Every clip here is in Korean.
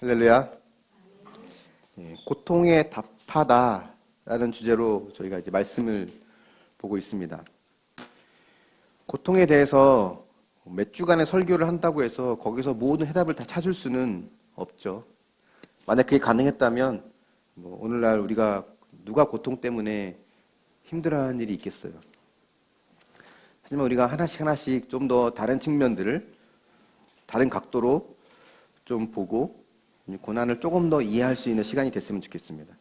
할렐루야. 고통에 답하다라는 주제로 저희가 이제 말씀을 보고 있습니다. 고통에 대해서 몇 주간의 설교를 한다고 해서 거기서 모든 해답을 다 찾을 수는 없죠. 만약 그게 가능했다면 오늘날 우리가 누가 고통 때문에 힘들어하는 일이 있겠어요. 하지만 우리가 하나씩 좀 더 다른 측면들을 다른 각도로 좀 보고 고난을 조금 더 이해할 수 있는 시간이 됐으면 좋겠습니다.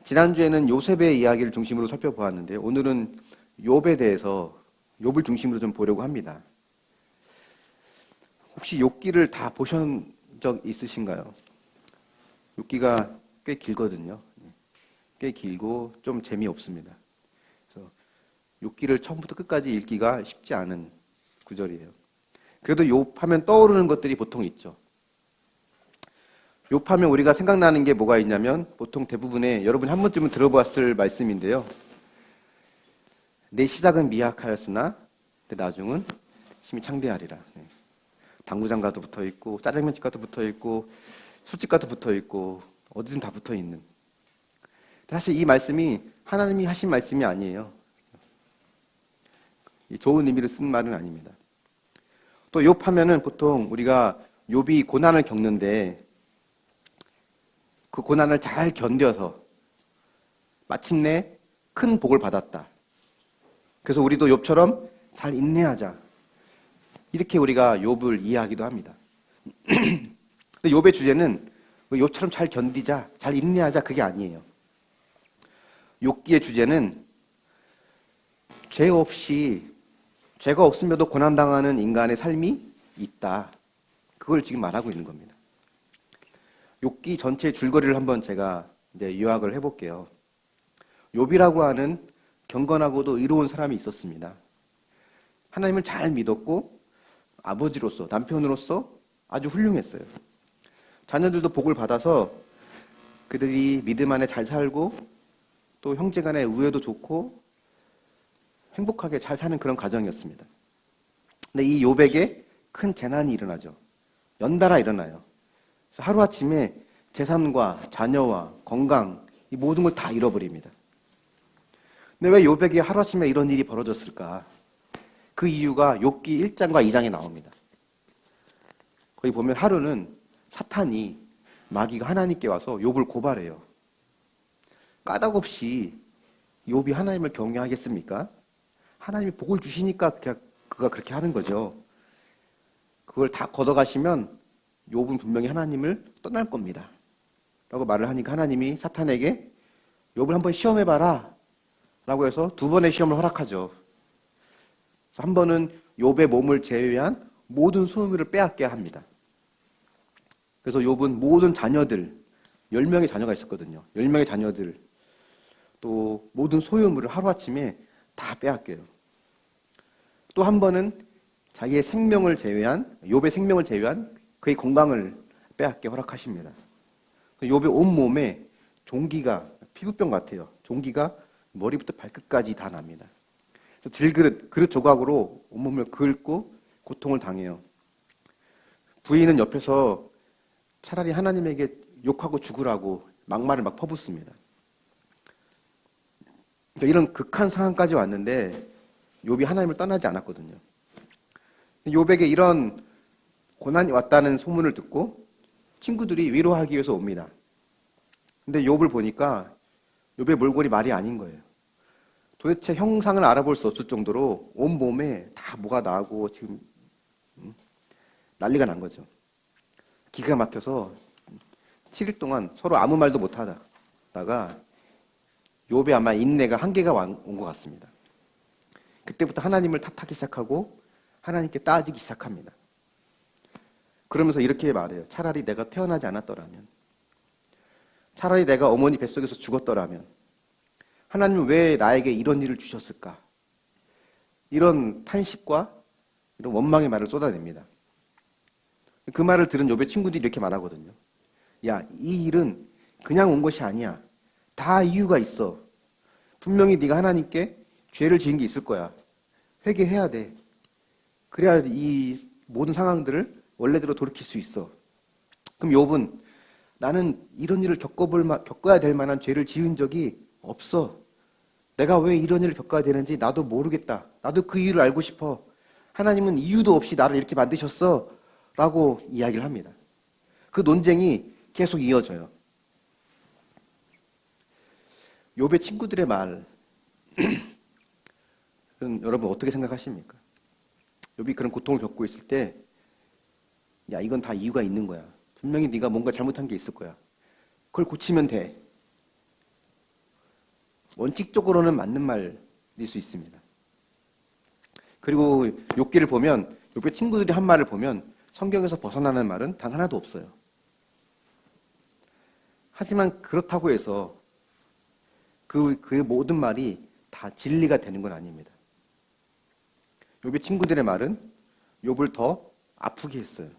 지난주에는 요셉의 이야기를 중심으로 살펴보았는데 오늘은 욥에 대해서 욥을 중심으로 좀 보려고 합니다. 혹시 욥기를 다 보신 적 있으신가요? 욥기가 꽤 길거든요. 꽤 길고 좀 재미없습니다. 그래서 욥기를 처음부터 끝까지 읽기가 쉽지 않은 구절이에요. 그래도 욥 하면 떠오르는 것들이 보통 있죠. 욥 하면 우리가 생각나는 게 뭐가 있냐면 보통 대부분의 여러분이 한 번쯤은 들어봤을 말씀인데요. 내 시작은 미약하였으나 내 나중은 심히 창대하리라. 당구장가도 붙어있고 짜장면집가도 붙어있고 술집가도 붙어있고 어디든 다 붙어있는. 사실 이 말씀이 하나님이 하신 말씀이 아니에요. 좋은 의미로 쓴 말은 아닙니다. 또 욥 하면은 보통 우리가 욥이 고난을 겪는데 그 고난을 잘 견뎌서 마침내 큰 복을 받았다. 그래서 우리도 욥처럼 잘 인내하자. 이렇게 우리가 욥을 이해하기도 합니다. 근데 욥의 주제는 욥처럼 잘 견디자, 잘 인내하자 그게 아니에요. 욥기의 주제는 죄가 없음에도 고난당하는 인간의 삶이 있다. 그걸 지금 말하고 있는 겁니다. 욥기 전체의 줄거리를 한번 제가 이제 요약을 해볼게요. 욥이라고 하는 경건하고도 의로운 사람이 있었습니다. 하나님을 잘 믿었고 아버지로서, 남편으로서 아주 훌륭했어요. 자녀들도 복을 받아서 그들이 믿음 안에 잘 살고 또 형제간의 우애도 좋고 행복하게 잘 사는 그런 가정이었습니다. 근데 이 욥에게 큰 재난이 일어나죠. 연달아 일어나요. 하루아침에 재산과 자녀와 건강 이 모든 걸 다 잃어버립니다. 근데 왜 욥에게 하루아침에 이런 일이 벌어졌을까? 그 이유가 욥기 1장과 2장에 나옵니다. 거기 보면 하루는 사탄이 마귀가 하나님께 와서 욥을 고발해요. 까닭없이 욥이 하나님을 경외하겠습니까? 하나님이 복을 주시니까 그가 그렇게 하는 거죠. 그걸 다 걷어가시면 욥은 분명히 하나님을 떠날 겁니다. 라고 말을 하니까 하나님이 사탄에게 욥을 한번 시험해봐라 라고 해서 2번의 시험을 허락하죠. 한 번은 욥의 몸을 제외한 모든 소유물을 빼앗게 합니다. 그래서 욥은 모든 자녀들, 10명의 자녀가 있었거든요. 10명의 자녀들, 또 모든 소유물을 하루아침에 다 빼앗겨요. 또 한 번은 자기의 생명을 제외한, 욥의 생명을 제외한 그의 건강을 빼앗게 허락하십니다. 욥의 온몸에 종기가 피부병 같아요. 종기가 머리부터 발끝까지 다 납니다. 그릇 조각으로 온몸을 긁고 고통을 당해요. 부인은 옆에서 차라리 하나님에게 욕하고 죽으라고 막말을 막 퍼붓습니다. 그러니까 이런 극한 상황까지 왔는데 욥이 하나님을 떠나지 않았거든요. 욥에게 이런 고난이 왔다는 소문을 듣고 친구들이 위로하기 위해서 옵니다. 근데 욥을 보니까 욥의 몰골이 말이 아닌 거예요. 도대체 형상을 알아볼 수 없을 정도로 온몸에 다 뭐가 나고 지금 난리가 난 거죠. 기가 막혀서 7일 동안 서로 아무 말도 못 하다가 욥의 아마 인내가 한계가 온 것 같습니다. 그때부터 하나님을 탓하기 시작하고 하나님께 따지기 시작합니다. 그러면서 이렇게 말해요. 차라리 내가 태어나지 않았더라면, 차라리 내가 어머니 뱃속에서 죽었더라면 하나님은 왜 나에게 이런 일을 주셨을까? 이런 탄식과 이런 원망의 말을 쏟아냅니다. 그 말을 들은 욥의 친구들이 이렇게 말하거든요. 야, 이 일은 그냥 온 것이 아니야. 다 이유가 있어. 분명히 네가 하나님께 죄를 지은 게 있을 거야. 회개해야 돼. 그래야 이 모든 상황들을 원래대로 돌이킬 수 있어. 그럼 욥은 나는 이런 일을 겪어야 될 만한 죄를 지은 적이 없어. 내가 왜 이런 일을 겪어야 되는지 나도 모르겠다. 나도 그 이유를 알고 싶어. 하나님은 이유도 없이 나를 이렇게 만드셨어. 라고 이야기를 합니다. 그 논쟁이 계속 이어져요. 욥의 친구들의 말은 여러분 어떻게 생각하십니까? 욥이 그런 고통을 겪고 있을 때, 야, 이건 다 이유가 있는 거야. 분명히 네가 뭔가 잘못한 게 있을 거야. 그걸 고치면 돼. 원칙적으로는 맞는 말일 수 있습니다. 그리고 욥기를 보면, 욥의 친구들이 한 말을 보면 성경에서 벗어나는 말은 단 하나도 없어요. 하지만 그렇다고 해서 그 모든 말이 다 진리가 되는 건 아닙니다. 욥의 친구들의 말은 욥을 더 아프게 했어요.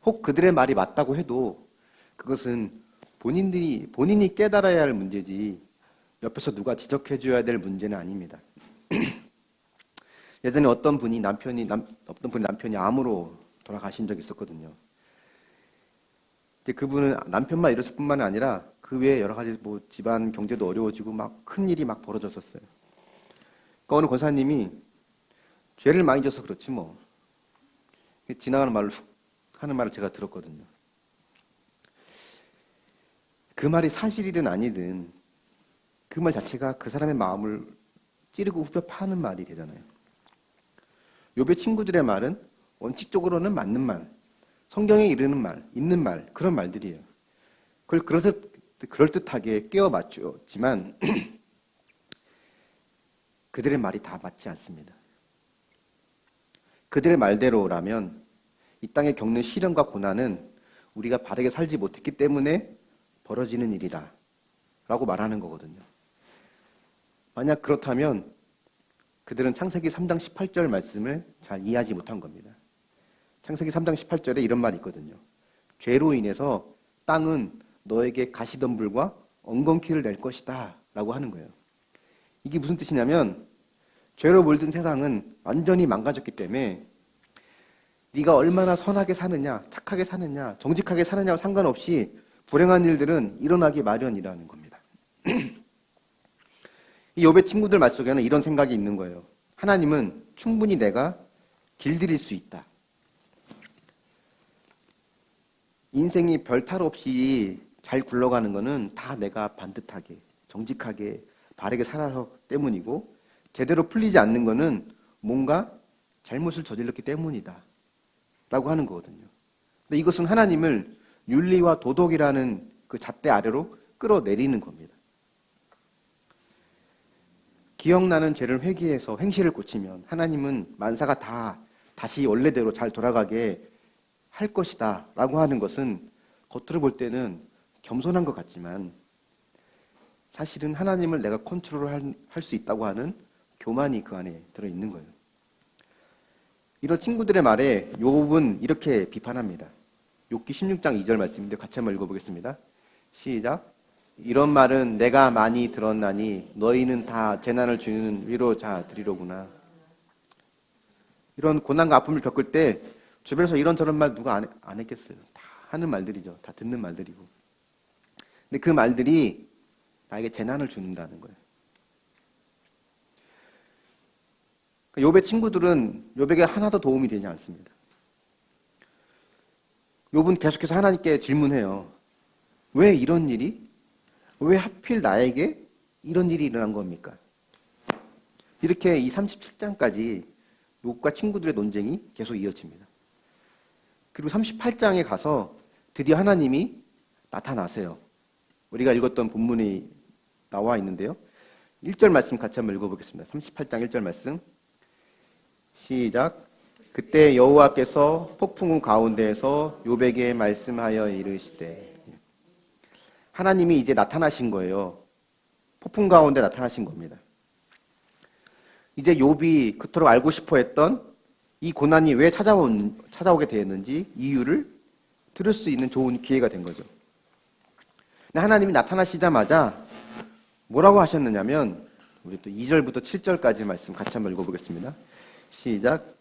혹 그들의 말이 맞다고 해도 그것은 본인이 깨달아야 할 문제지 옆에서 누가 지적해줘야 될 문제는 아닙니다. 예전에 어떤 분이 남편이 암으로 돌아가신 적이 있었거든요. 그분은 남편만 이랬을 뿐만 아니라 그 외에 여러 가지 집안 경제도 어려워지고 막 큰 일이 막 벌어졌었어요. 그러니까 어느 권사님이 죄를 많이 져서 그렇지 뭐, 지나가는 말로 하는 말을 제가 들었거든요. 그 말이 사실이든 아니든 그 말 자체가 그 사람의 마음을 찌르고 후벼 파는 말이 되잖아요. 욥의 친구들의 말은 원칙적으로는 맞는 말, 성경에 이르는 말, 있는 말, 그런 말들이에요. 그걸 그럴듯하게 끼워 맞추었지만 그들의 말이 다 맞지 않습니다. 그들의 말대로라면 이 땅에 겪는 시련과 고난은 우리가 바르게 살지 못했기 때문에 벌어지는 일이다 라고 말하는 거거든요. 만약 그렇다면 그들은 창세기 3장 18절 말씀을 잘 이해하지 못한 겁니다. 창세기 3장 18절에 이런 말이 있거든요. 죄로 인해서 땅은 너에게 가시덤불과 엉겅퀴를 낼 것이다 라고 하는 거예요. 이게 무슨 뜻이냐면 죄로 물든 세상은 완전히 망가졌기 때문에 네가 얼마나 선하게 사느냐, 착하게 사느냐, 정직하게 사느냐와 상관없이 불행한 일들은 일어나기 마련이라는 겁니다. 이 욥의 친구들 말 속에는 이런 생각이 있는 거예요. 하나님은 충분히 내가 길들일 수 있다. 인생이 별탈 없이 잘 굴러가는 거는 다 내가 반듯하게, 정직하게, 바르게 살아서 때문이고 제대로 풀리지 않는 거는 뭔가 잘못을 저질렀기 때문이다 라고 하는 거거든요. 근데 이것은 하나님을 윤리와 도덕이라는 그 잣대 아래로 끌어내리는 겁니다. 기억나는 죄를 회개해서 행실을 고치면 하나님은 만사가 다 다시 원래대로 잘 돌아가게 할 것이다 라고 하는 것은 겉으로 볼 때는 겸손한 것 같지만 사실은 하나님을 내가 컨트롤할 수 있다고 하는 교만이 그 안에 들어있는 거예요. 이런 친구들의 말에 욥은 이렇게 비판합니다. 욥기 16장 2절 말씀인데 같이 한번 읽어보겠습니다. 시작. 이런 말은 내가 많이 들었나니 너희는 다 재난을 주는 위로자들이로구나. 이런 고난과 아픔을 겪을 때 주변에서 이런저런 말 누가 안 했겠어요. 다 하는 말들이죠. 다 듣는 말들이고. 근데 그 말들이 나에게 재난을 준다는 거예요. 욥의 친구들은 욥에게 하나도 도움이 되지 않습니다. 욥은 계속해서 하나님께 질문해요. 왜 이런 일이? 왜 하필 나에게 이런 일이 일어난 겁니까? 이렇게 이 37장까지 욥과 친구들의 논쟁이 계속 이어집니다. 그리고 38장에 가서 드디어 하나님이 나타나세요. 우리가 읽었던 본문이 나와 있는데요. 1절 말씀 같이 한번 읽어보겠습니다. 38장 1절 말씀. 시작. 그때 여호와께서 폭풍우 가운데에서 욥에게 말씀하여 이르시되. 하나님이 이제 나타나신 거예요. 폭풍 가운데 나타나신 겁니다. 이제 욥이 그토록 알고 싶어 했던 이 고난이 왜 찾아오게 되었는지 이유를 들을 수 있는 좋은 기회가 된 거죠. 근데 하나님이 나타나시자마자 뭐라고 하셨느냐면 우리 또 2절부터 7절까지 말씀 같이 한번 읽어보겠습니다. 시작.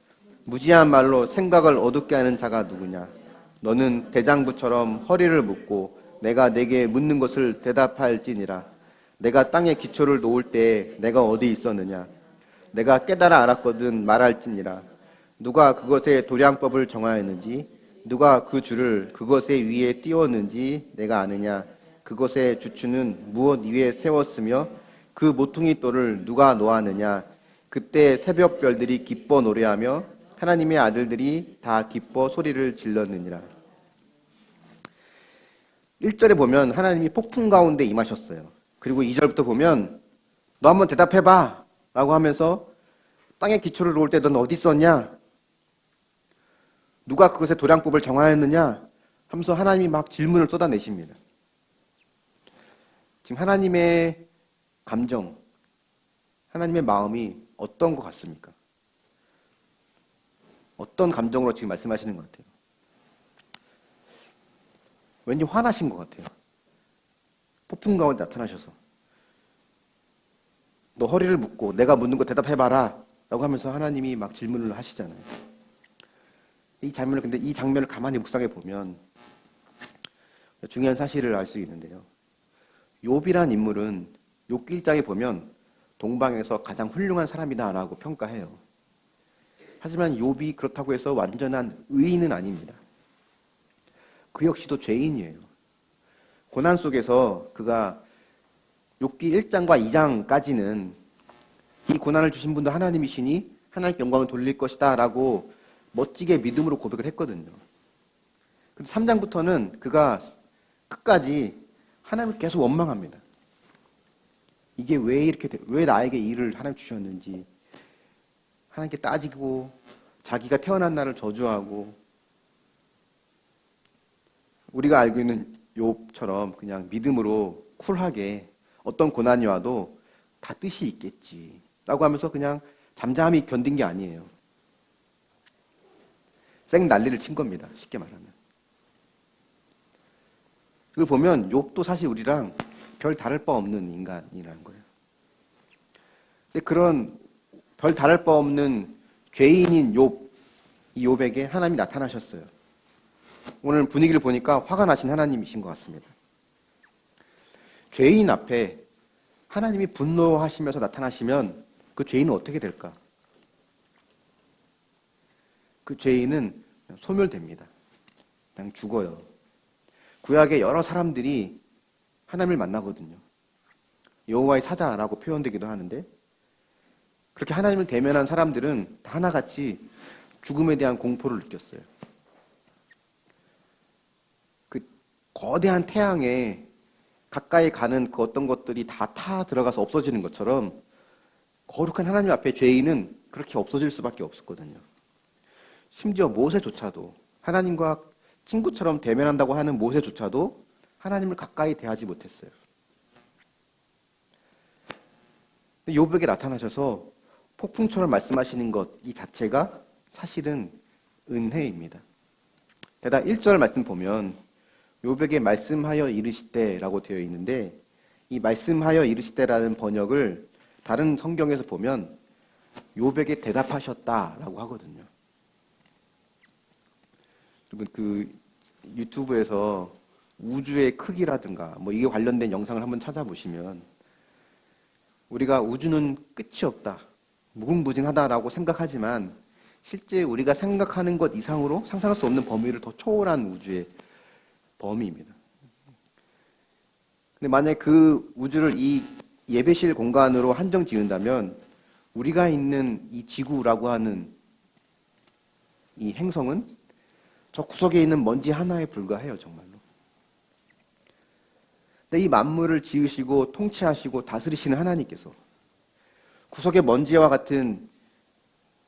무지한 말로 생각을 어둡게 하는 자가 누구냐? 너는 대장부처럼 허리를 묶고 내가 내게 묻는 것을 대답할지니라. 내가 땅에 기초를 놓을 때 내가 어디 있었느냐? 내가 깨달아 알았거든 말할지니라. 누가 그것의 도량법을 정하였는지, 누가 그 줄을 그것의 위에 띄웠는지 내가 아느냐? 그것의 주추는 무엇 위에 세웠으며 그 모퉁이 돌을 누가 놓았느냐? 그때 새벽 별들이 기뻐 노래하며 하나님의 아들들이 다 기뻐 소리를 질렀느니라. 1절에 보면 하나님이 폭풍 가운데 임하셨어요. 그리고 2절부터 보면 너 한번 대답해봐 라고 하면서 땅에 기초를 놓을 때 넌 어디 있었냐? 누가 그것의 도량법을 정하였느냐? 하면서 하나님이 막 질문을 쏟아내십니다. 지금 하나님의 감정, 하나님의 마음이 어떤 것 같습니까? 어떤 감정으로 지금 말씀하시는 것 같아요? 왠지 화나신 것 같아요. 폭풍 가운데 나타나셔서 너 허리를 묶고 내가 묻는 거 대답해봐라 라고 하면서 하나님이 막 질문을 하시잖아요. 이 장면을 가만히 묵상해 보면 중요한 사실을 알 수 있는데요. 욥이란 인물은 욥기 1장에 보면 동방에서 가장 훌륭한 사람이다라고 평가해요. 하지만 욥이 그렇다고 해서 완전한 의인은 아닙니다. 그 역시도 죄인이에요. 고난 속에서 그가 욥기 1장과 2장까지는 이 고난을 주신 분도 하나님이시니 하나님께 영광을 돌릴 것이다 라고 멋지게 믿음으로 고백을 했거든요. 그런데 3장부터는 그가 끝까지 하나님을 계속 원망합니다. 이게 왜 나에게 이 일을 하나님 주셨는지 하나님께 따지고 자기가 태어난 날을 저주하고 우리가 알고 있는 욥처럼 그냥 믿음으로 쿨하게 어떤 고난이 와도 다 뜻이 있겠지 라고 하면서 그냥 잠잠히 견딘 게 아니에요. 생 난리를 친 겁니다. 쉽게 말하면. 그걸 보면 욥도 사실 우리랑 별 다를 바 없는 인간이라는 거예요. 근데 그런 별 다를 바 없는 죄인인 욥, 이 욥에게 하나님이 나타나셨어요. 오늘 분위기를 보니까 화가 나신 하나님이신 것 같습니다. 죄인 앞에 하나님이 분노하시면서 나타나시면 그 죄인은 어떻게 될까? 그 죄인은 소멸됩니다. 그냥 죽어요. 구약의 여러 사람들이 하나님을 만나거든요. 여호와의 사자라고 표현되기도 하는데 그렇게 하나님을 대면한 사람들은 다 하나같이 죽음에 대한 공포를 느꼈어요. 그 거대한 태양에 가까이 가는 그 어떤 것들이 다 들어가서 없어지는 것처럼 거룩한 하나님 앞에 죄인은 그렇게 없어질 수밖에 없었거든요. 심지어 모세조차도 하나님과 친구처럼 대면한다고 하는 모세조차도 하나님을 가까이 대하지 못했어요. 욥에게 나타나셔서 폭풍처럼 말씀하시는 것 이 자체가 사실은 은혜입니다. 게다가 1절 말씀 보면 욥에게 말씀하여 이르시되라고 되어 있는데 이 말씀하여 이르시되라는 번역을 다른 성경에서 보면 욥에게 대답하셨다라고 하거든요. 여러분 그 유튜브에서 우주의 크기라든가 뭐 이게 관련된 영상을 한번 찾아보시면 우리가 우주는 끝이 없다, 무궁무진하다라고 생각하지만 실제 우리가 생각하는 것 이상으로 상상할 수 없는 범위를 더 초월한 우주의 범위입니다. 근데 만약에 그 우주를 이 예배실 공간으로 한정 지은다면 우리가 있는 이 지구라고 하는 이 행성은 저 구석에 있는 먼지 하나에 불과해요, 정말로. 근데 이 만물을 지으시고 통치하시고 다스리시는 하나님께서 구석의 먼지와 같은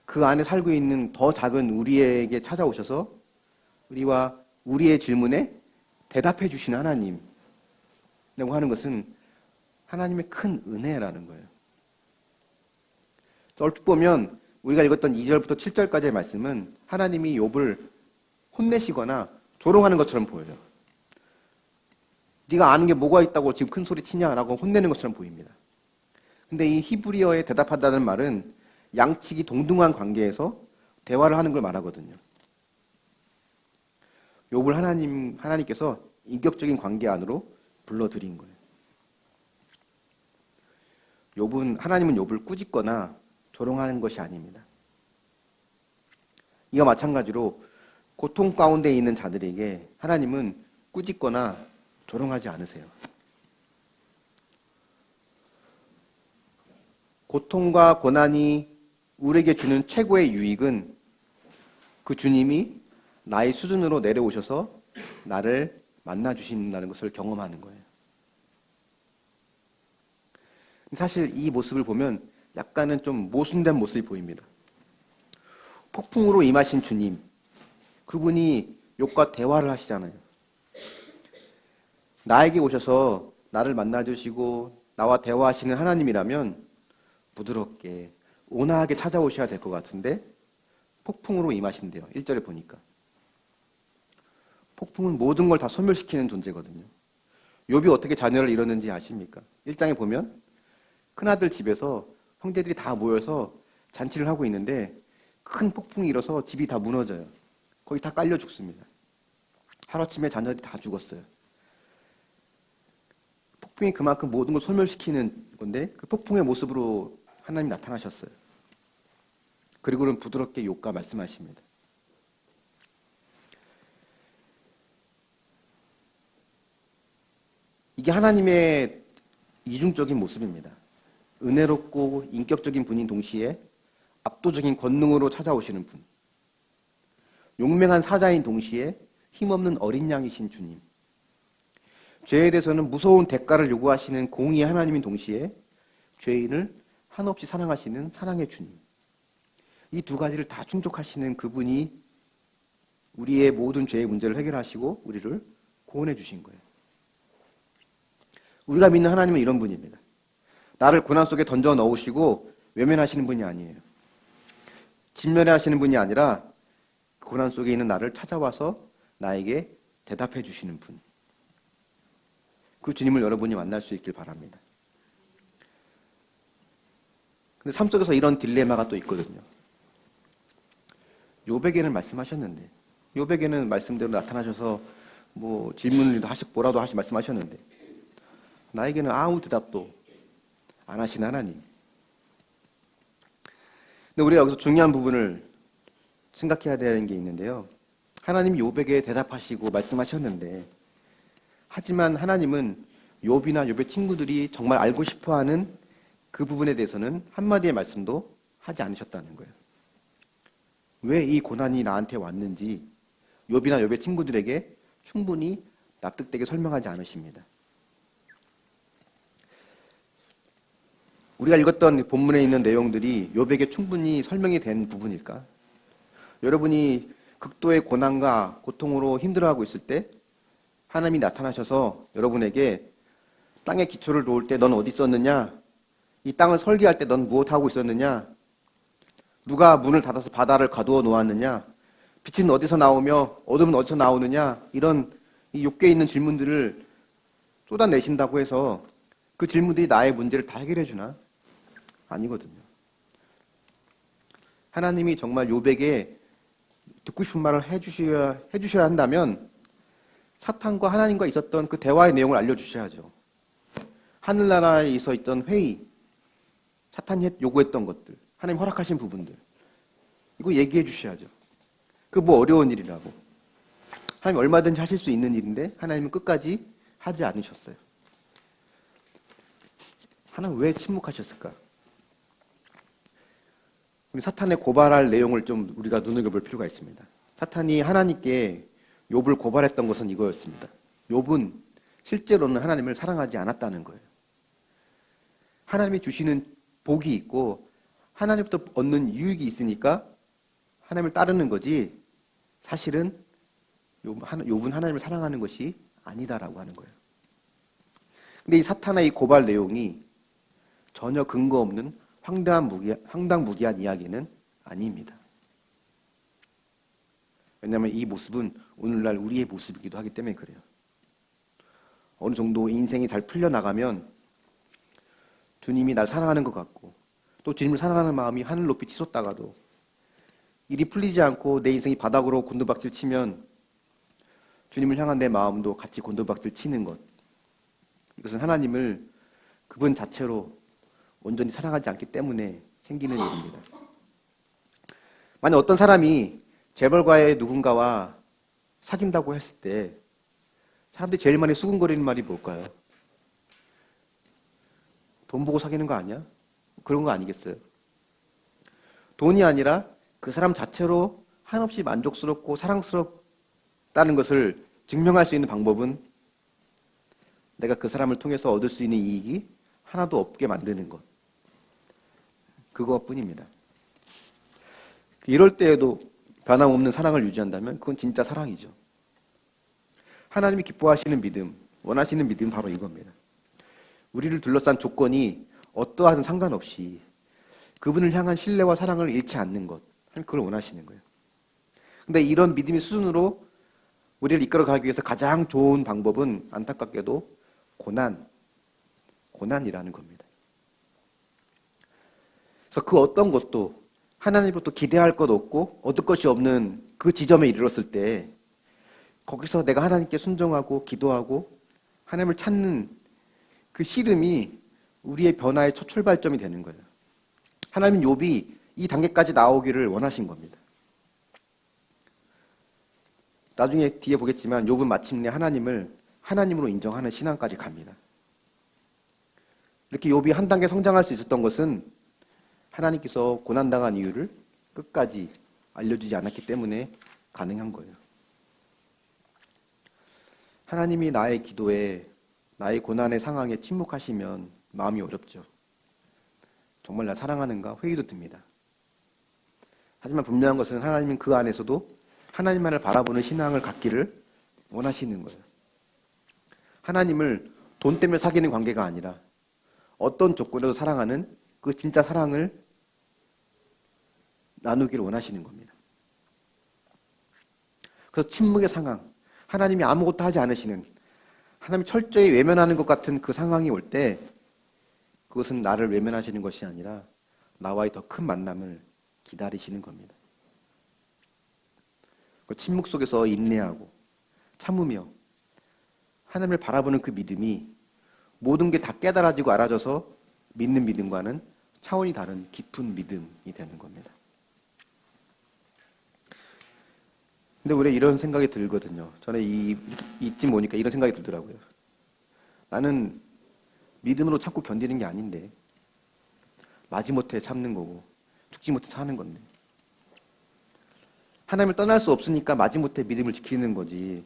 그 안에 살고 있는 더 작은 우리에게 찾아오셔서 우리와 우리의 질문에 대답해 주시는 하나님이라고 하는 것은 하나님의 큰 은혜라는 거예요. 얼핏 보면 우리가 읽었던 2절부터 7절까지의 말씀은 하나님이 욥을 혼내시거나 조롱하는 것처럼 보여요. 네가 아는 게 뭐가 있다고 지금 큰 소리 치냐라고 혼내는 것처럼 보입니다. 근데 이 히브리어에 대답한다는 말은 양측이 동등한 관계에서 대화를 하는 걸 말하거든요. 욥을 하나님께서 인격적인 관계 안으로 불러들인 거예요. 하나님은 욥을 꾸짖거나 조롱하는 것이 아닙니다. 이와 마찬가지로 고통 가운데 있는 자들에게 하나님은 꾸짖거나 조롱하지 않으세요. 고통과 고난이 우리에게 주는 최고의 유익은 그 주님이 나의 수준으로 내려오셔서 나를 만나주신다는 것을 경험하는 거예요. 사실 이 모습을 보면 약간은 좀 모순된 모습이 보입니다. 폭풍으로 임하신 주님, 그분이 욥과 대화를 하시잖아요. 나에게 오셔서 나를 만나주시고 나와 대화하시는 하나님이라면 부드럽게 온화하게 찾아오셔야 될 것 같은데 폭풍으로 임하신대요. 1절에 보니까. 폭풍은 모든 걸 다 소멸시키는 존재거든요. 욥이 어떻게 자녀를 잃었는지 아십니까? 1장에 보면 큰아들 집에서 형제들이 다 모여서 잔치를 하고 있는데 큰 폭풍이 일어서 집이 다 무너져요. 거기 다 깔려 죽습니다. 하루아침에 자녀들이 다 죽었어요. 폭풍이 그만큼 모든 걸 소멸시키는 건데 그 폭풍의 모습으로 하나님이 나타나셨어요. 그리고는 부드럽게 욥과 말씀하십니다. 이게 하나님의 이중적인 모습입니다. 은혜롭고 인격적인 분인 동시에 압도적인 권능으로 찾아오시는 분. 용맹한 사자인 동시에 힘없는 어린 양이신 주님. 죄에 대해서는 무서운 대가를 요구하시는 공의의 하나님인 동시에 죄인을 한없이 사랑하시는 사랑의 주님. 이 두 가지를 다 충족하시는 그분이 우리의 모든 죄의 문제를 해결하시고 우리를 구원해 주신 거예요. 우리가 믿는 하나님은 이런 분입니다. 나를 고난 속에 던져 넣으시고 외면하시는 분이 아니에요. 진멸하시는 분이 아니라 고난 속에 있는 나를 찾아와서 나에게 대답해 주시는 분. 그 주님을 여러분이 만날 수 있길 바랍니다. 근데 삶 속에서 이런 딜레마가 또 있거든요. 욥에게는 말씀하셨는데, 욥에게는 말씀대로 나타나셔서 뭐 질문을 뭐라도 말씀하셨는데, 나에게는 아무 대답도 안 하신 하나님. 근데 우리가 여기서 중요한 부분을 생각해야 되는 게 있는데요. 하나님이 욥에게 대답하시고 말씀하셨는데, 하지만 하나님은 욥이나 욥의 친구들이 정말 알고 싶어하는 그 부분에 대해서는 한마디의 말씀도 하지 않으셨다는 거예요. 왜 이 고난이 나한테 왔는지 욥이나 욥의 친구들에게 충분히 납득되게 설명하지 않으십니다. 우리가 읽었던 본문에 있는 내용들이 욥에게 충분히 설명이 된 부분일까? 여러분이 극도의 고난과 고통으로 힘들어하고 있을 때 하나님이 나타나셔서 여러분에게 땅의 기초를 놓을 때 넌 어디 있었느냐? 이 땅을 설계할 때 넌 무엇하고 있었느냐? 누가 문을 닫아서 바다를 가두어 놓았느냐? 빛은 어디서 나오며 어둠은 어디서 나오느냐? 이런 이 욥기에 있는 질문들을 쏟아내신다고 해서 그 질문들이 나의 문제를 다 해결해 주나? 아니거든요. 하나님이 정말 욥에게 듣고 싶은 말을 해주셔야 한다면 사탄과 하나님과 있었던 그 대화의 내용을 알려주셔야죠. 하늘나라에 있던 회의, 사탄이 요구했던 것들, 하나님 허락하신 부분들, 이거 얘기해 주셔야죠. 그 뭐 어려운 일이라고. 하나님 얼마든지 하실 수 있는 일인데 하나님은 끝까지 하지 않으셨어요. 하나님 왜 침묵하셨을까? 우리 사탄의 고발할 내용을 좀 우리가 눈여겨볼 필요가 있습니다. 사탄이 하나님께 욥을 고발했던 것은 이거였습니다. 욥은 실제로는 하나님을 사랑하지 않았다는 거예요. 하나님이 주시는 복이 있고 하나님부터 얻는 유익이 있으니까 하나님을 따르는 거지 사실은 욥은 하나님을 사랑하는 것이 아니다라고 하는 거예요. 근데 이 사탄의 이 고발 내용이 전혀 근거 없는 황당무계한 이야기는 아닙니다. 왜냐하면 이 모습은 오늘날 우리의 모습이기도 하기 때문에 그래요. 어느 정도 인생이 잘 풀려나가면 주님이 날 사랑하는 것 같고 또 주님을 사랑하는 마음이 하늘 높이 치솟다가도 일이 풀리지 않고 내 인생이 바닥으로 곤두박질 치면 주님을 향한 내 마음도 같이 곤두박질 치는 것. 이것은 하나님을 그분 자체로 온전히 사랑하지 않기 때문에 생기는 일입니다. 만약 어떤 사람이 재벌가의 누군가와 사귄다고 했을 때 사람들이 제일 많이 수군거리는 말이 뭘까요? 돈 보고 사귀는 거 아니야? 그런 거 아니겠어요? 돈이 아니라 그 사람 자체로 한없이 만족스럽고 사랑스럽다는 것을 증명할 수 있는 방법은 내가 그 사람을 통해서 얻을 수 있는 이익이 하나도 없게 만드는 것. 그것뿐입니다. 이럴 때에도 변함없는 사랑을 유지한다면 그건 진짜 사랑이죠. 하나님이 기뻐하시는 믿음, 원하시는 믿음 바로 이겁니다. 우리를 둘러싼 조건이 어떠한 상관없이 그분을 향한 신뢰와 사랑을 잃지 않는 것, 그걸 원하시는 거예요. 근데 이런 믿음의 수준으로 우리를 이끌어가기 위해서 가장 좋은 방법은 안타깝게도 고난이라는 겁니다. 그래서 그 어떤 것도 하나님으로부터 기대할 것 없고 얻을 것이 없는 그 지점에 이르렀을 때 거기서 내가 하나님께 순종하고 기도하고 하나님을 찾는 그 씨름이 우리의 변화의 첫 출발점이 되는 거예요. 하나님은 욥이 이 단계까지 나오기를 원하신 겁니다. 나중에 뒤에 보겠지만 욥은 마침내 하나님을 하나님으로 인정하는 신앙까지 갑니다. 이렇게 욥이 한 단계 성장할 수 있었던 것은 하나님께서 고난당한 이유를 끝까지 알려주지 않았기 때문에 가능한 거예요. 하나님이 나의 기도에, 나의 고난의 상황에 침묵하시면 마음이 어렵죠. 정말 나 사랑하는가 회의도 듭니다. 하지만 분명한 것은 하나님은 그 안에서도 하나님만을 바라보는 신앙을 갖기를 원하시는 거예요. 하나님을 돈 때문에 사귀는 관계가 아니라 어떤 조건에도 사랑하는 그 진짜 사랑을 나누기를 원하시는 겁니다. 그래서 침묵의 상황, 하나님이 아무것도 하지 않으시는, 하나님이 철저히 외면하는 것 같은 그 상황이 올 때 그것은 나를 외면하시는 것이 아니라 나와의 더 큰 만남을 기다리시는 겁니다. 그 침묵 속에서 인내하고 참으며 하나님을 바라보는 그 믿음이 모든 게 다 깨달아지고 알아져서 믿는 믿음과는 차원이 다른 깊은 믿음이 되는 겁니다. 근데 우리 이런 생각이 들거든요. 저는 이쯤 오니까 이런 생각이 들더라고요. 나는 믿음으로 참고 견디는 게 아닌데 마지못해 참는 거고 죽지 못해 사는 건데 하나님을 떠날 수 없으니까 마지못해 믿음을 지키는 거지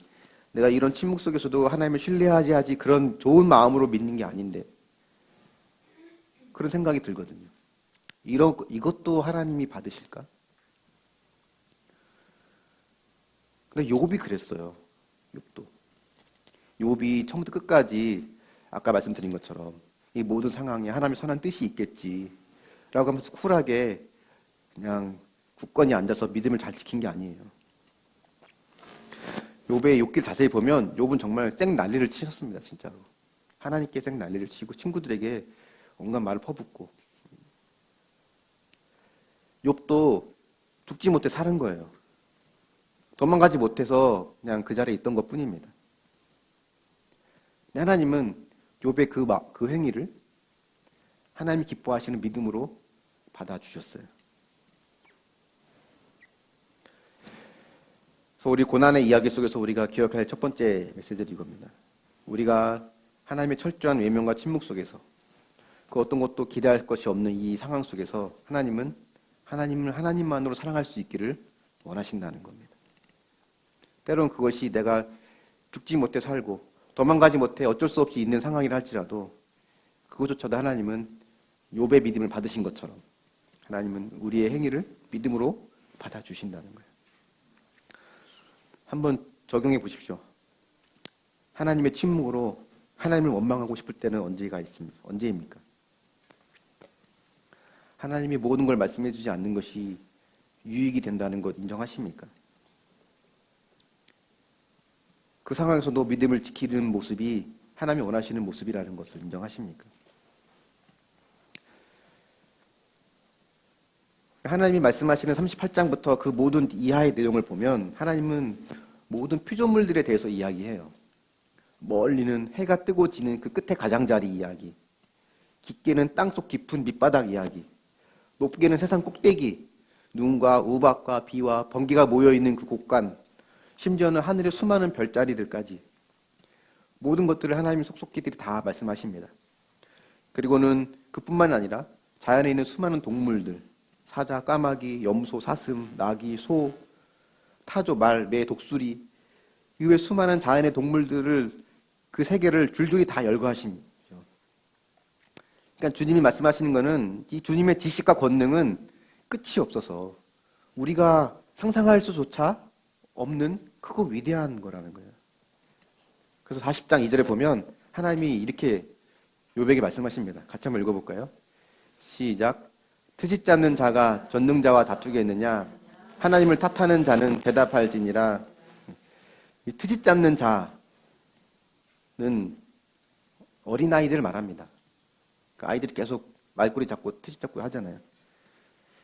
내가 이런 침묵 속에서도 하나님을 신뢰하지 그런 좋은 마음으로 믿는 게 아닌데 그런 생각이 들거든요. 이것도 하나님이 받으실까? 근데 욥이 그랬어요. 욥이 처음부터 끝까지 아까 말씀드린 것처럼 이 모든 상황에 하나님의 선한 뜻이 있겠지라고 하면서 쿨하게 그냥 굳건히 앉아서 믿음을 잘 지킨 게 아니에요. 욥의 욥기를 자세히 보면 욥은 정말 쌩 난리를 치셨습니다. 진짜로. 하나님께 쌩 난리를 치고 친구들에게 온갖 말을 퍼붓고 욥도 죽지 못해 사는 거예요. 도망가지 못해서 그냥 그 자리에 있던 것뿐입니다. 하나님은 욥의 그 행위를 하나님이 기뻐하시는 믿음으로 받아주셨어요. 그래서 우리 고난의 이야기 속에서 우리가 기억해야 할 첫 번째 메시지는 이겁니다. 우리가 하나님의 철저한 외면과 침묵 속에서 그 어떤 것도 기대할 것이 없는 이 상황 속에서 하나님을 하나님만으로 사랑할 수 있기를 원하신다는 겁니다. 때로는 그것이 내가 죽지 못해 살고 도망가지 못해 어쩔 수 없이 있는 상황이라 할지라도 그것조차도 하나님은 욥의 믿음을 받으신 것처럼 하나님은 우리의 행위를 믿음으로 받아주신다는 거예요. 한번 적용해 보십시오. 하나님의 침묵으로 하나님을 원망하고 싶을 때는 언제입니까? 하나님이 모든 걸 말씀해 주지 않는 것이 유익이 된다는 것 인정하십니까? 그 상황에서도 믿음을 지키는 모습이 하나님이 원하시는 모습이라는 것을 인정하십니까? 하나님이 말씀하시는 38장부터 그 모든 이하의 내용을 보면 하나님은 모든 피조물들에 대해서 이야기해요. 멀리는 해가 뜨고 지는 그 끝에 가장자리 이야기, 깊게는 땅속 깊은 밑바닥 이야기, 높게는 세상 꼭대기, 눈과 우박과 비와 번개가 모여있는 그 곳간, 심지어는 하늘의 수많은 별자리들까지 모든 것들을 하나님의 속속기들이 다 말씀하십니다. 그리고는 그뿐만 아니라 자연에 있는 수많은 동물들, 사자, 까마귀, 염소, 사슴, 나귀, 소, 타조, 말, 매, 독수리, 이외 수많은 자연의 동물들을 그 세계를 줄줄이 다 열거하십니다. 그러니까 주님이 말씀하시는 것은 이 주님의 지식과 권능은 끝이 없어서 우리가 상상할 수조차 없는 크고 위대한 거라는 거예요. 그래서 40장 2절에 보면 하나님이 이렇게 욥에게 말씀하십니다. 같이 한번 읽어볼까요? 시작. 트집 잡는 자가 전능자와 다투겠느냐? 하나님을 탓하는 자는 대답할지니라. 이 트집 잡는 자는 어린아이들 말합니다. 그러니까 아이들이 계속 말꼬리 잡고 트집 잡고 하잖아요.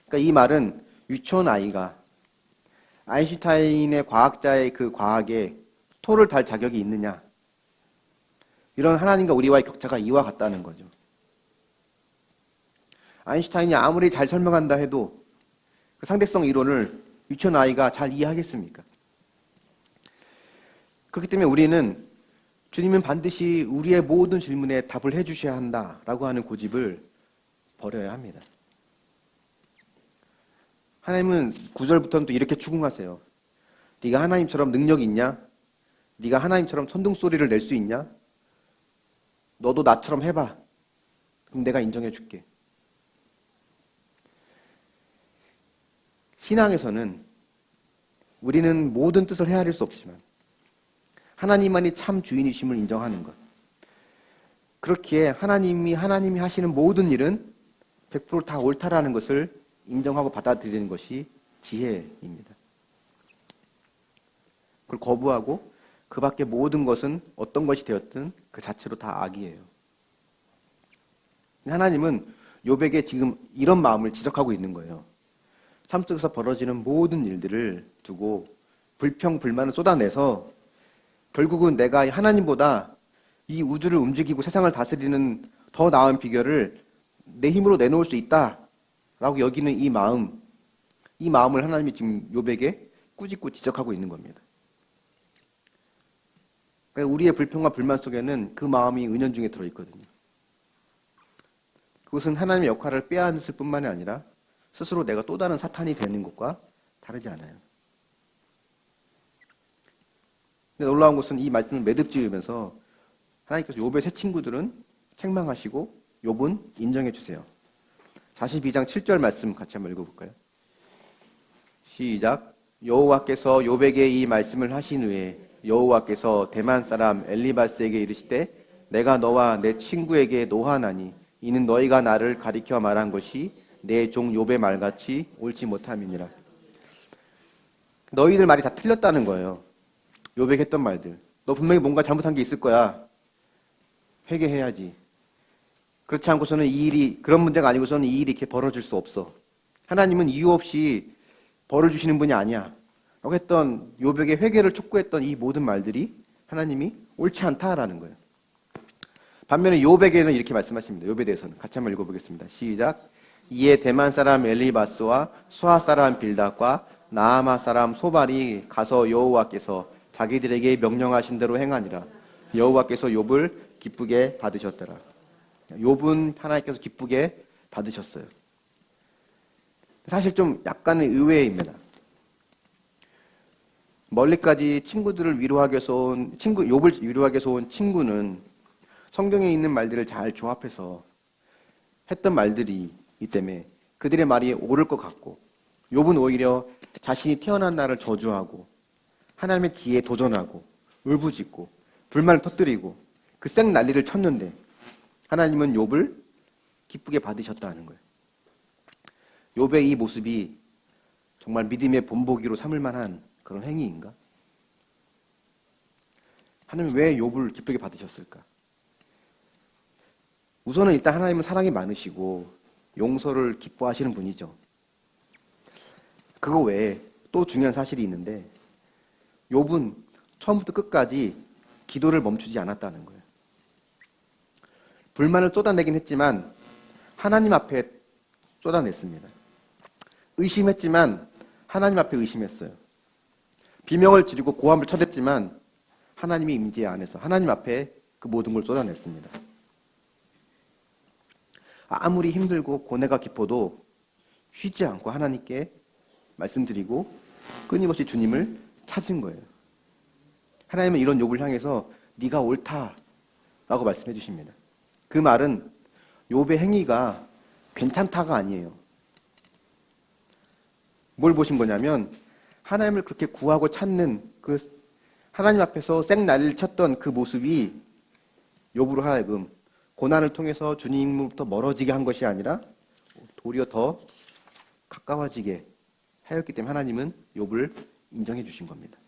그러니까 이 말은 유치원 아이가 아인슈타인의 과학자의 그 과학에 토를 달 자격이 있느냐, 이런 하나님과 우리와의 격차가 이와 같다는 거죠. 아인슈타인이 아무리 잘 설명한다 해도 그 상대성 이론을 유치원 아이가 잘 이해하겠습니까? 그렇기 때문에 우리는 주님은 반드시 우리의 모든 질문에 답을 해주셔야 한다라고 하는 고집을 버려야 합니다. 하나님은 9절부터는 또 이렇게 추궁하세요. 네가 하나님처럼 능력이 있냐? 네가 하나님처럼 천둥소리를 낼 수 있냐? 너도 나처럼 해봐. 그럼 내가 인정해 줄게. 신앙에서는 우리는 모든 뜻을 헤아릴 수 없지만 하나님만이 참 주인이심을 인정하는 것. 그렇기에 하나님이 하시는 모든 일은 100% 다 옳다라는 것을 인정하고 받아들이는 것이 지혜입니다. 그걸 거부하고 그 밖에 모든 것은 어떤 것이 되었든 그 자체로 다 악이에요. 하나님은 욥에게 지금 이런 마음을 지적하고 있는 거예요. 삶 속에서 벌어지는 모든 일들을 두고 불평, 불만을 쏟아내서 결국은 내가 하나님보다 이 우주를 움직이고 세상을 다스리는 더 나은 비결을 내 힘으로 내놓을 수 있다라고 여기는 이 마음을 하나님이 지금 욥에게 꾸짖고 지적하고 있는 겁니다. 그러니까 우리의 불평과 불만 속에는 그 마음이 은연중에 들어있거든요. 그것은 하나님의 역할을 빼앗을 뿐만이 아니라 스스로 내가 또 다른 사탄이 되는 것과 다르지 않아요. 근데 놀라운 것은 이 말씀을 매듭 지으면서 하나님께서 욥의 새 친구들은 책망하시고 욥은 인정해 주세요. 42장 7절 말씀 같이 한번 읽어볼까요? 시작. 여호와께서 욥에게 이 말씀을 하신 후에 여호와께서 대만 사람 엘리바스에게 이르시되 내가 너와 내 친구에게 노하나니 이는 너희가 나를 가리켜 말한 것이 내 종 욥의 말같이 옳지 못함이니라. 너희들 말이 다 틀렸다는 거예요. 욥에게 했던 말들. 너 분명히 뭔가 잘못한 게 있을 거야. 회개해야지. 그렇지 않고서는 이 일이, 그런 문제가 아니고서는 이 일이 이렇게 벌어질 수 없어. 하나님은 이유 없이 벌을 주시는 분이 아니야. 라고 했던 욥에게 회개를 촉구했던 이 모든 말들이 하나님이 옳지 않다라는 거예요. 반면에 욥에게는 이렇게 말씀하십니다. 욥에 대해서는 같이 한번 읽어보겠습니다. 시작. 이에 대만 사람 엘리바스와 수하 사람 빌닷과 나아마 사람 소발이 가서 여호와께서 자기들에게 명령하신 대로 행하니라. 여호와께서 욥을 기쁘게 받으셨더라. 욥은 하나님께서 기쁘게 받으셨어요. 사실 좀 약간의 의외입니다. 멀리까지 친구들을 위로하기 위해서 온 욥을 위로하기 위해서 온 친구는 성경에 있는 말들을 잘 조합해서 했던 말들이 이 때문에 그들의 말이 옳을 것 같고 욥은 오히려 자신이 태어난 날을 저주하고 하나님의 지혜에 도전하고 울부짖고 불만을 터뜨리고 그 쌩 난리를 쳤는데 하나님은 욥을 기쁘게 받으셨다는 거예요. 욥의 이 모습이 정말 믿음의 본보기로 삼을 만한 그런 행위인가? 하나님 왜 욥을 기쁘게 받으셨을까? 우선은 일단 하나님은 사랑이 많으시고 용서를 기뻐하시는 분이죠. 그거 외에 또 중요한 사실이 있는데 욥은 처음부터 끝까지 기도를 멈추지 않았다는 거예요. 불만을 쏟아내긴 했지만 하나님 앞에 쏟아냈습니다. 의심했지만 하나님 앞에 의심했어요. 비명을 지르고 고함을 쳐댔지만 하나님이 임재 안에서 하나님 앞에 그 모든 걸 쏟아냈습니다. 아무리 힘들고 고뇌가 깊어도 쉬지 않고 하나님께 말씀드리고 끊임없이 주님을 찾은 거예요. 하나님은 이런 욥을 향해서 네가 옳다라고 말씀해 주십니다. 그 말은 욥의 행위가 괜찮다가 아니에요. 뭘 보신 거냐면 하나님을 그렇게 구하고 찾는 그 하나님 앞에서 생난리를 쳤던 그 모습이 욥으로 하여금 고난을 통해서 주님으로부터 멀어지게 한 것이 아니라 도리어 더 가까워지게 하였기 때문에 하나님은 욥을 인정해 주신 겁니다.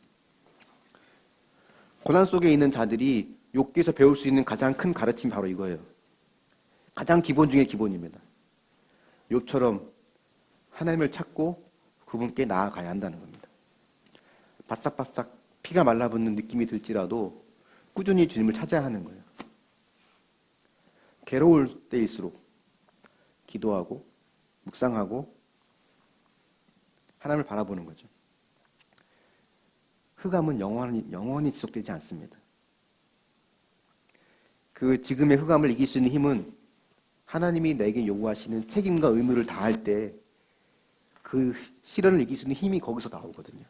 고난 속에 있는 자들이 욥기에서 배울 수 있는 가장 큰 가르침이 바로 이거예요. 가장 기본 중에 기본입니다. 욥처럼 하나님을 찾고 그분께 나아가야 한다는 겁니다. 바싹바싹 피가 말라붙는 느낌이 들지라도 꾸준히 주님을 찾아야 하는 거예요. 괴로울 때일수록 기도하고 묵상하고 하나님을 바라보는 거죠. 흑암은 영원히 지속되지 않습니다. 그 지금의 흑암을 이길 수 있는 힘은 하나님이 내게 요구하시는 책임과 의무를 다할 때 그 시련을 이길 수 있는 힘이 거기서 나오거든요.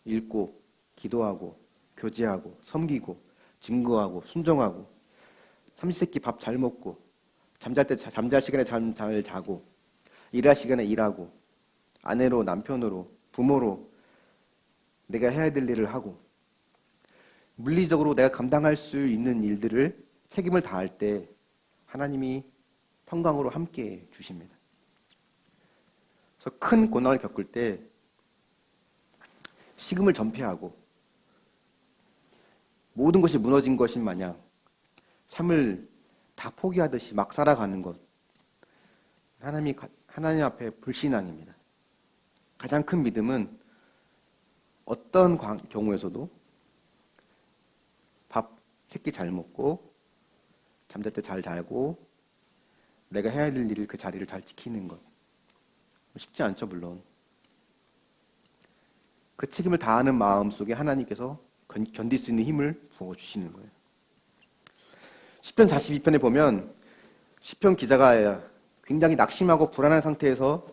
읽고 기도하고 교제하고 섬기고 증거하고 순종하고 삼시세끼 밥 잘 먹고 잠잘 시간에 잘 자고 일할 시간에 일하고 아내로 남편으로 부모로 내가 해야 될 일을 하고 물리적으로 내가 감당할 수 있는 일들을 책임을 다할 때 하나님이 평강으로 함께 주십니다. 그래서 큰 고난을 겪을 때 식음을 전폐하고 모든 것이 무너진 것인 마냥 삶을 다 포기하듯이 막 살아가는 것, 하나님 앞에 불신앙입니다. 가장 큰 믿음은 어떤 경우에서도 밥 3끼 잘 먹고 잠잘 때 잘 자고 내가 해야 될 일을 그 자리를 잘 지키는 것. 쉽지 않죠, 물론. 그 책임을 다하는 마음 속에 하나님께서 견딜 수 있는 힘을 부어주시는 거예요. 시편 42편에 보면 시편 기자가 굉장히 낙심하고 불안한 상태에서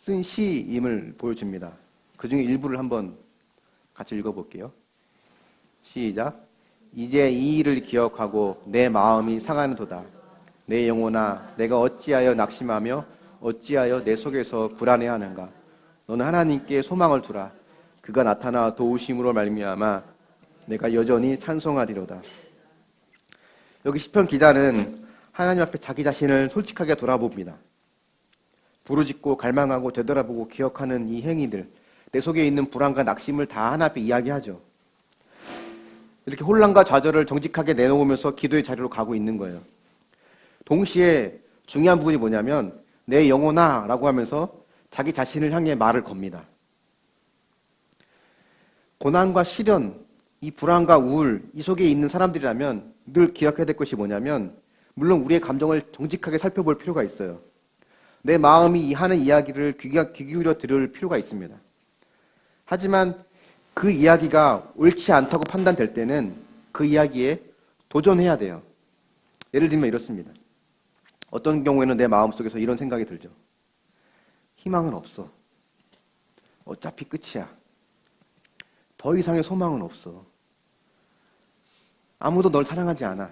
쓴 시임을 보여줍니다. 그 중에 일부를 한번 같이 읽어볼게요. 시작. 이제 이 일을 기억하고 내 마음이 상하는도다. 내 영혼아, 내가 어찌하여 낙심하며 어찌하여 내 속에서 불안해하는가. 너는 하나님께 소망을 두라. 그가 나타나 도우심으로 말미암아 내가 여전히 찬송하리로다. 여기 시편 기자는 하나님 앞에 자기 자신을 솔직하게 돌아봅니다. 부르짖고 갈망하고 되돌아보고 기억하는 이 행위들, 내 속에 있는 불안과 낙심을 다 하나님 앞에 이야기하죠. 이렇게 혼란과 좌절을 정직하게 내놓으면서 기도의 자리로 가고 있는 거예요. 동시에 중요한 부분이 뭐냐면 내 영혼아 라고 하면서 자기 자신을 향해 말을 겁니다. 고난과 시련, 이 불안과 우울, 이 속에 있는 사람들이라면 늘 기억해야 될 것이 뭐냐면 물론 우리의 감정을 정직하게 살펴볼 필요가 있어요. 내 마음이 하는 이야기를 귀 기울여 들을 필요가 있습니다. 하지만 그 이야기가 옳지 않다고 판단될 때는 그 이야기에 도전해야 돼요. 예를 들면 이렇습니다. 어떤 경우에는 내 마음속에서 이런 생각이 들죠. 희망은 없어. 어차피 끝이야. 더 이상의 소망은 없어. 아무도 널 사랑하지 않아.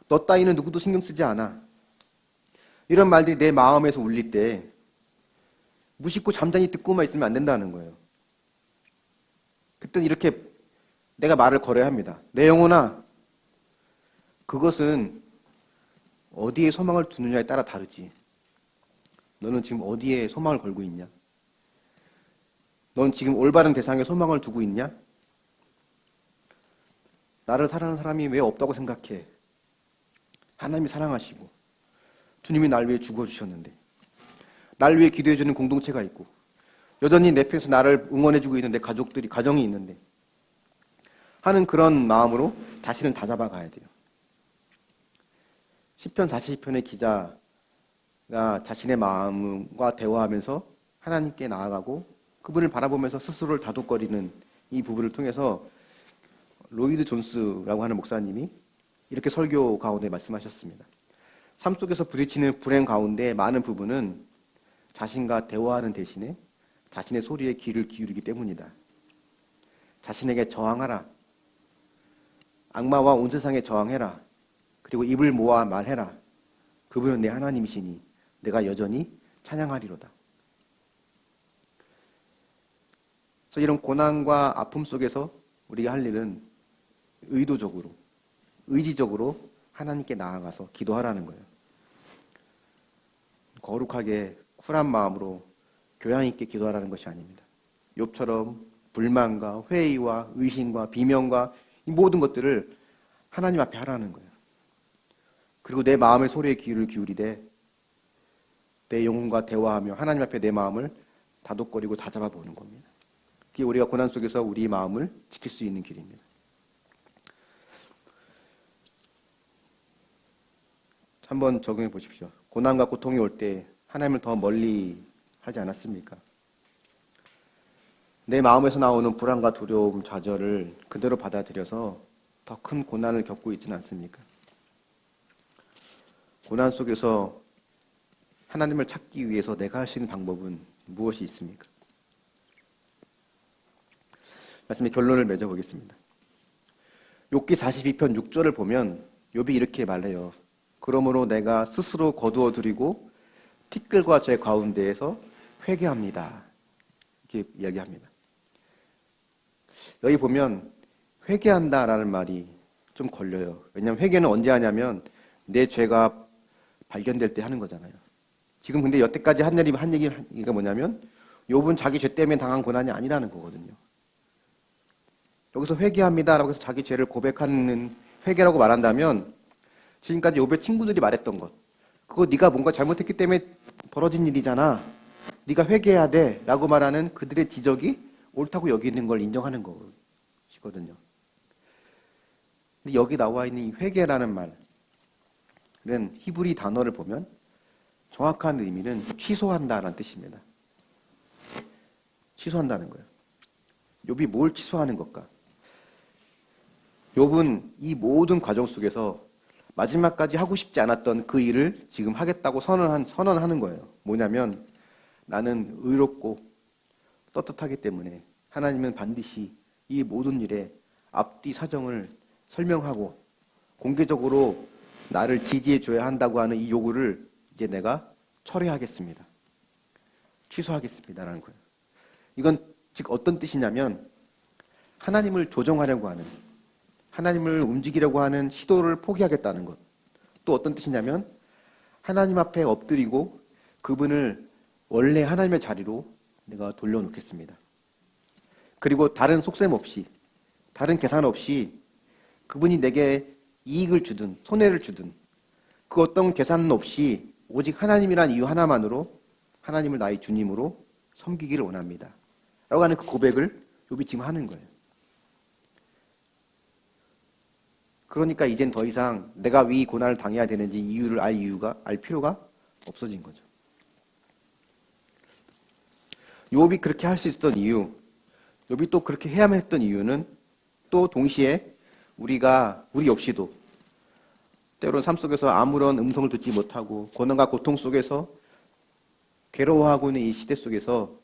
너 따위는 누구도 신경 쓰지 않아. 이런 말들이 내 마음에서 울릴 때 무심코 잠잠히 듣고만 있으면 안 된다는 거예요. 그때는 이렇게 내가 말을 걸어야 합니다. 내 영혼아, 그것은 어디에 소망을 두느냐에 따라 다르지. 너는 지금 어디에 소망을 걸고 있냐? 넌 지금 올바른 대상에 소망을 두고 있냐? 나를 사랑하는 사람이 왜 없다고 생각해? 하나님이 사랑하시고 주님이 날 위해 죽어주셨는데 날 위해 기도해주는 공동체가 있고 여전히 내 편에서 나를 응원해주고 있는 내 가족들이, 가정이 있는데 하는 그런 마음으로 자신을 다잡아가야 돼요. 시편 42편의 기자가 자신의 마음과 대화하면서 하나님께 나아가고 그분을 바라보면서 스스로를 다독거리는 이 부분을 통해서 로이드 존스라고 하는 목사님이 이렇게 설교 가운데 말씀하셨습니다. 삶 속에서 부딪히는 불행 가운데 많은 부분은 자신과 대화하는 대신에 자신의 소리에 귀를 기울이기 때문이다. 자신에게 저항하라. 악마와 온 세상에 저항해라. 그리고 입을 모아 말해라. 그분은 내 하나님이시니 내가 여전히 찬양하리로다. 그래서 이런 고난과 아픔 속에서 우리가 할 일은 의도적으로, 의지적으로 하나님께 나아가서 기도하라는 거예요. 거룩하게 쿨한 마음으로 교양 있게 기도하라는 것이 아닙니다. 욥처럼 불만과 회의와 의심과 비명과 이 모든 것들을 하나님 앞에 하라는 거예요. 그리고 내 마음의 소리에 귀를 기울이되 내 영혼과 대화하며 하나님 앞에 내 마음을 다독거리고 다잡아 보는 겁니다. 그게 우리가 고난 속에서 우리 마음을 지킬 수 있는 길입니다. 한번 적용해 보십시오. 고난과 고통이 올 때 하나님을 더 멀리 하지 않았습니까? 내 마음에서 나오는 불안과 두려움, 좌절을 그대로 받아들여서 더 큰 고난을 겪고 있지는 않습니까? 고난 속에서 하나님을 찾기 위해서 내가 할 수 있는 방법은 무엇이 있습니까? 말씀의 결론을 맺어보겠습니다. 욥기 42편 6절을 보면 욥이 이렇게 말해요. 그러므로 내가 스스로 거두어들이고 티끌과 제 가운데에서 회개합니다. 이렇게 이야기합니다. 여기 보면 회개한다라는 말이 좀 걸려요. 왜냐하면 회개는 언제 하냐면 내 죄가 발견될 때 하는 거잖아요. 지금 근데 여태까지 한 얘기가 뭐냐면 욥은 자기 죄 때문에 당한 고난이 아니라는 거거든요. 여기서 회개합니다라고 해서 자기 죄를 고백하는 회개라고 말한다면 지금까지 욥의 친구들이 말했던 것, 그거 네가 뭔가 잘못했기 때문에 벌어진 일이잖아. 네가 회개해야 돼 라고 말하는 그들의 지적이 옳다고 여기는 걸 인정하는 것이거든요. 근데 여기 나와 있는 이 회개라는 말은 히브리 단어를 보면 정확한 의미는 취소한다라는 뜻입니다. 취소한다는 거예요. 욥이 뭘 취소하는 것까? 욥은 이 모든 과정 속에서 마지막까지 하고 싶지 않았던 그 일을 지금 하겠다고 선언하는 거예요. 뭐냐면 나는 의롭고 떳떳하기 때문에 하나님은 반드시 이 모든 일에 앞뒤 사정을 설명하고 공개적으로 나를 지지해 줘야 한다고 하는 이 요구를 이제 내가 철회하겠습니다. 취소하겠습니다라는 거예요. 이건 즉 어떤 뜻이냐면 하나님을 조정하려고 하는, 하나님을 움직이려고 하는 시도를 포기하겠다는 것. 또 어떤 뜻이냐면 하나님 앞에 엎드리고 그분을 원래 하나님의 자리로 내가 돌려놓겠습니다. 그리고 다른 속셈 없이, 다른 계산 없이 그분이 내게 이익을 주든 손해를 주든 그 어떤 계산 없이 오직 하나님이란 이유 하나만으로 하나님을 나의 주님으로 섬기기를 원합니다. 라고 하는 그 고백을 욥이 지금 하는 거예요. 그러니까 이젠 더 이상 내가 왜 이 고난을 당해야 되는지 이유를 알 필요가 없어진 거죠. 욥이 그렇게 할 수 있었던 이유, 욥이 또 그렇게 해야만 했던 이유는 또 동시에 우리 역시도 때로는 삶 속에서 아무런 음성을 듣지 못하고 고난과 고통 속에서 괴로워하고 있는 이 시대 속에서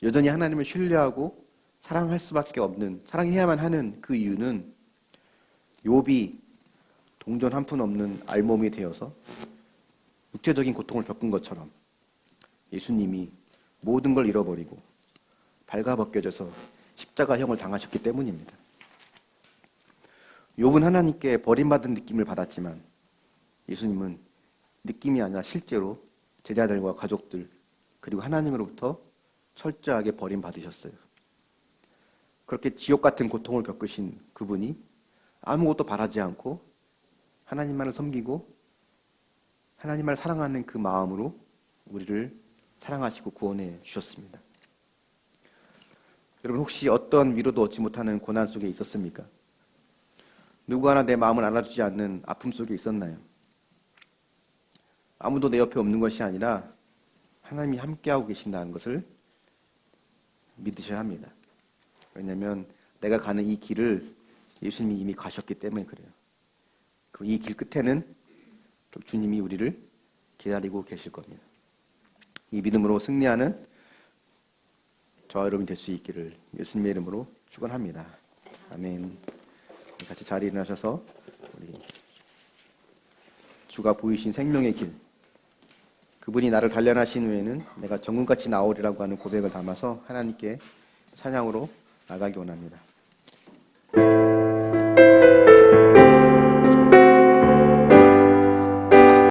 여전히 하나님을 신뢰하고 사랑할 수밖에 없는, 사랑해야만 하는 그 이유는 욥이 동전 한 푼 없는 알몸이 되어서 육체적인 고통을 겪은 것처럼 예수님이 모든 걸 잃어버리고 발가벗겨져서 십자가형을 당하셨기 때문입니다. 욥은 하나님께 버림받은 느낌을 받았지만 예수님은 느낌이 아니라 실제로 제자들과 가족들 그리고 하나님으로부터 철저하게 버림받으셨어요. 그렇게 지옥 같은 고통을 겪으신 그분이 아무것도 바라지 않고 하나님만을 섬기고 하나님만을 사랑하는 그 마음으로 우리를 사랑하시고 구원해 주셨습니다. 여러분 혹시 어떤 위로도 얻지 못하는 고난 속에 있었습니까? 누구 하나 내 마음을 알아주지 않는 아픔 속에 있었나요? 아무도 내 옆에 없는 것이 아니라 하나님이 함께하고 계신다는 것을 믿으셔야 합니다. 왜냐하면 내가 가는 이 길을 예수님이 이미 가셨기 때문에 그래요. 이 길 끝에는 또 주님이 우리를 기다리고 계실 겁니다. 이 믿음으로 승리하는 저와 여러분이 될 수 있기를 예수님의 이름으로 축원합니다. 아멘. 같이 자리에 일어나셔서 우리 주가 보이신 생명의 길, 그분이 나를 단련하신 후에는 내가 정금같이 나오리라고 하는 고백을 담아서 하나님께 찬양으로 나가기 원합니다.